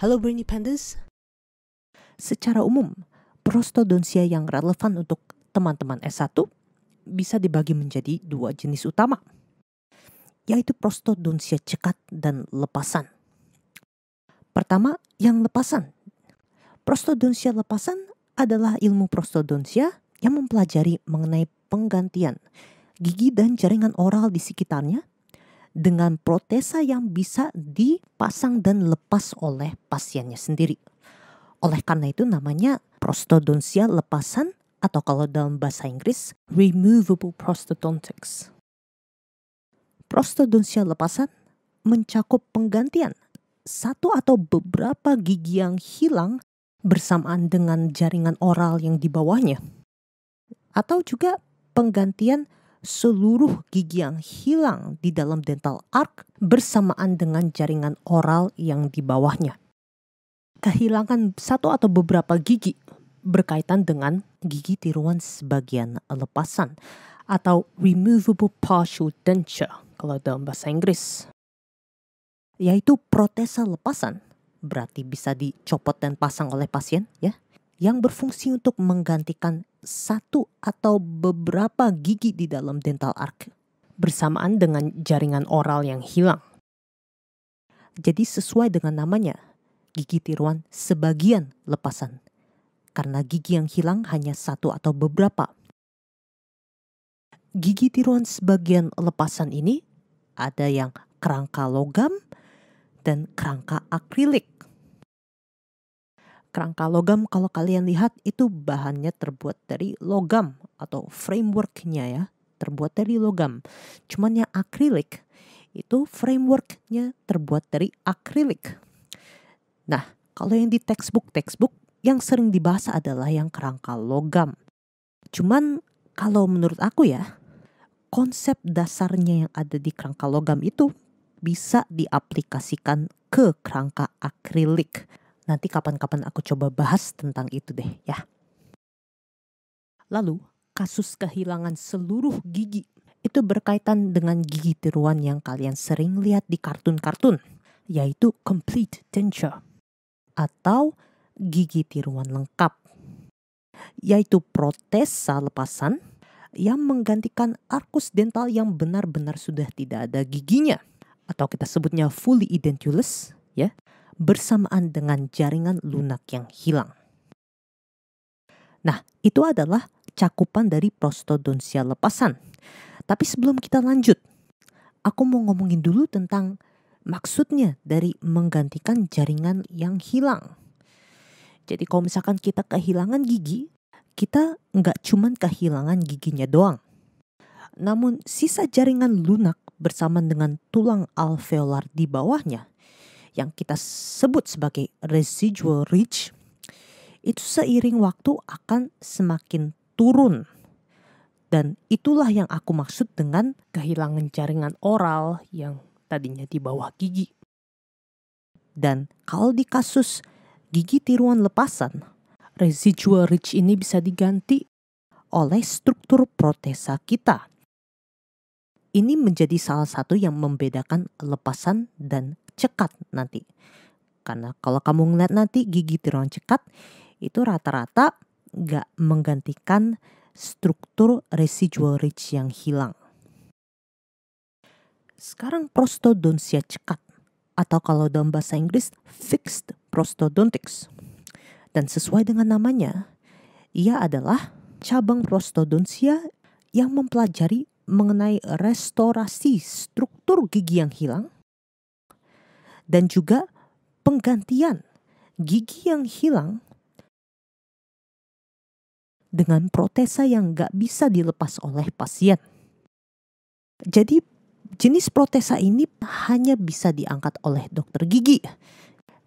Halo Brainy Pandas. Secara umum, prostodontia yang relevan untuk teman-teman S1 bisa dibagi menjadi dua jenis utama, yaitu prostodontia cekat dan lepasan. Pertama, yang lepasan. Prostodontia lepasan adalah ilmu prostodontia yang mempelajari mengenai penggantian gigi dan jaringan oral di sekitarnya dengan protesa yang bisa dipasang dan lepas oleh pasiennya sendiri. Oleh karena itu namanya prostodontia lepasan atau kalau dalam bahasa Inggris removable prostodontics. Prostodontia lepasan mencakup penggantian satu atau beberapa gigi yang hilang bersamaan dengan jaringan oral yang di bawahnya. Atau juga penggantian seluruh gigi yang hilang di dalam dental arch bersamaan dengan jaringan oral yang di bawahnya. Kehilangan satu atau beberapa gigi berkaitan dengan gigi tiruan sebagian lepasan atau removable partial denture kalau dalam bahasa Inggris. Yaitu protesa lepasan, berarti bisa dicopot dan pasang oleh pasien ya, yang berfungsi untuk menggantikan satu atau beberapa gigi di dalam dental arch bersamaan dengan jaringan oral yang hilang. Jadi sesuai dengan namanya, gigi tiruan sebagian lepasan. Karena gigi yang hilang hanya satu atau beberapa. Gigi tiruan sebagian lepasan ini ada yang kerangka logam dan kerangka akrilik. Kerangka logam kalau kalian lihat itu bahannya terbuat dari logam atau frameworknya ya terbuat dari logam. Cuman yang akrilik itu frameworknya terbuat dari akrilik. Nah kalau yang di textbook yang sering dibahas adalah yang kerangka logam. Cuman kalau menurut aku ya konsep dasarnya yang ada di kerangka logam itu bisa diaplikasikan ke kerangka akrilik. Nanti kapan-kapan aku coba bahas tentang itu deh ya. Lalu, kasus kehilangan seluruh gigi itu berkaitan dengan gigi tiruan yang kalian sering lihat di kartun-kartun, yaitu complete denture atau gigi tiruan lengkap. Yaitu protesa lepasan yang menggantikan arkus dental yang benar-benar sudah tidak ada giginya atau kita sebutnya fully edentulous ya. Bersamaan dengan jaringan lunak yang hilang. Nah, itu adalah cakupan dari prostodontia lepasan. Tapi sebelum kita lanjut, aku mau ngomongin dulu tentang maksudnya dari menggantikan jaringan yang hilang. Jadi kalau misalkan kita kehilangan gigi, kita nggak cuman kehilangan giginya doang. Namun sisa jaringan lunak bersama dengan tulang alveolar di bawahnya yang kita sebut sebagai residual ridge, itu seiring waktu akan semakin turun. Dan itulah yang aku maksud dengan kehilangan jaringan oral yang tadinya di bawah gigi. Dan kalau di kasus gigi tiruan lepasan, residual ridge ini bisa diganti oleh struktur protesa kita. Ini menjadi salah satu yang membedakan lepasan dan cekat nanti. Karena kalau kamu ngeliat nanti gigi tiruan cekat itu rata-rata gak menggantikan struktur residual ridge yang hilang. Sekarang prostodontia cekat atau kalau dalam bahasa Inggris fixed prostodontics. Dan sesuai dengan namanya, ia adalah cabang prostodontia yang mempelajari mengenai restorasi struktur gigi yang hilang dan juga penggantian gigi yang hilang dengan protesa yang gak bisa dilepas oleh pasien. Jadi jenis protesa ini hanya bisa diangkat oleh dokter gigi.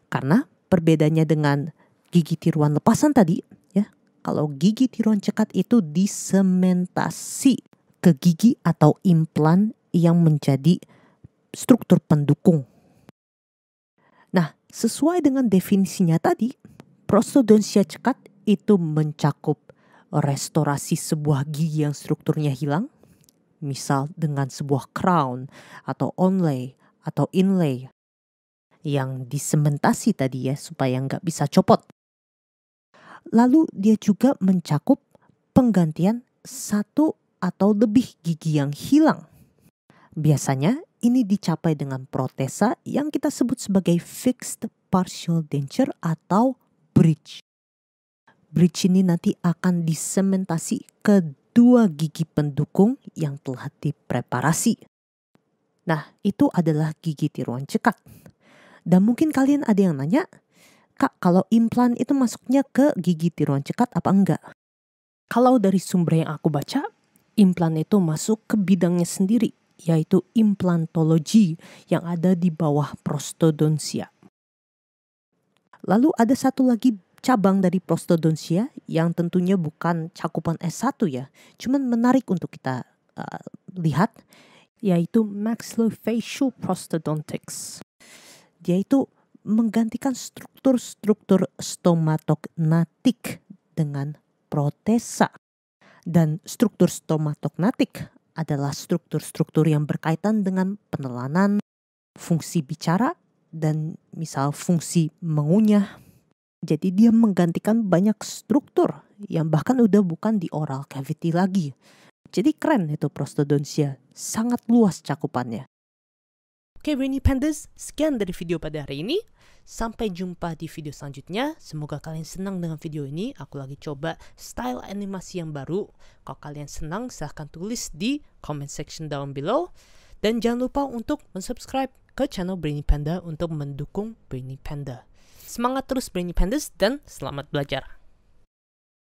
Karena perbedaannya dengan gigi tiruan lepasan tadi, ya, kalau gigi tiruan cekat itu disementasi ke gigi atau implan yang menjadi struktur pendukung. Nah, sesuai dengan definisinya tadi, prostodontia cekat itu mencakup restorasi sebuah gigi yang strukturnya hilang, misal dengan sebuah crown atau onlay atau inlay yang disementasi tadi ya supaya nggak bisa copot. Lalu dia juga mencakup penggantian satu atau lebih gigi yang hilang. Biasanya ini dicapai dengan protesa yang kita sebut sebagai fixed partial denture atau bridge. Bridge ini nanti akan disementasi ke dua gigi pendukung yang telah dipreparasi. Nah, itu adalah gigi tiruan cekat. Dan mungkin kalian ada yang nanya, Kak, kalau implan itu masuknya ke gigi tiruan cekat apa enggak? Kalau dari sumber yang aku baca, implan itu masuk ke bidangnya sendiri, yaitu implantologi yang ada di bawah prostodontia. Lalu ada satu lagi cabang dari prostodontia yang tentunya bukan cakupan S1 ya, cuman menarik untuk kita lihat, yaitu maxillofacial prostodontics. Dia itu menggantikan struktur-struktur stomatognatik dengan protesa. Dan struktur stomatognatik adalah struktur-struktur yang berkaitan dengan penelanan, fungsi bicara, dan misal fungsi mengunyah. Jadi dia menggantikan banyak struktur yang bahkan udah bukan di oral cavity lagi. Jadi keren itu prostodontia, sangat luas cakupannya. Oke Brainy Pandas, sekian dari video pada hari ini. Sampai jumpa di video selanjutnya. Semoga kalian senang dengan video ini. Aku lagi coba style animasi yang baru. Kalau kalian senang, silahkan tulis di comment section down below. Dan jangan lupa untuk subscribe ke channel Brainy Panda untuk mendukung Brainy Panda. Semangat terus Brainy Pandas dan selamat belajar.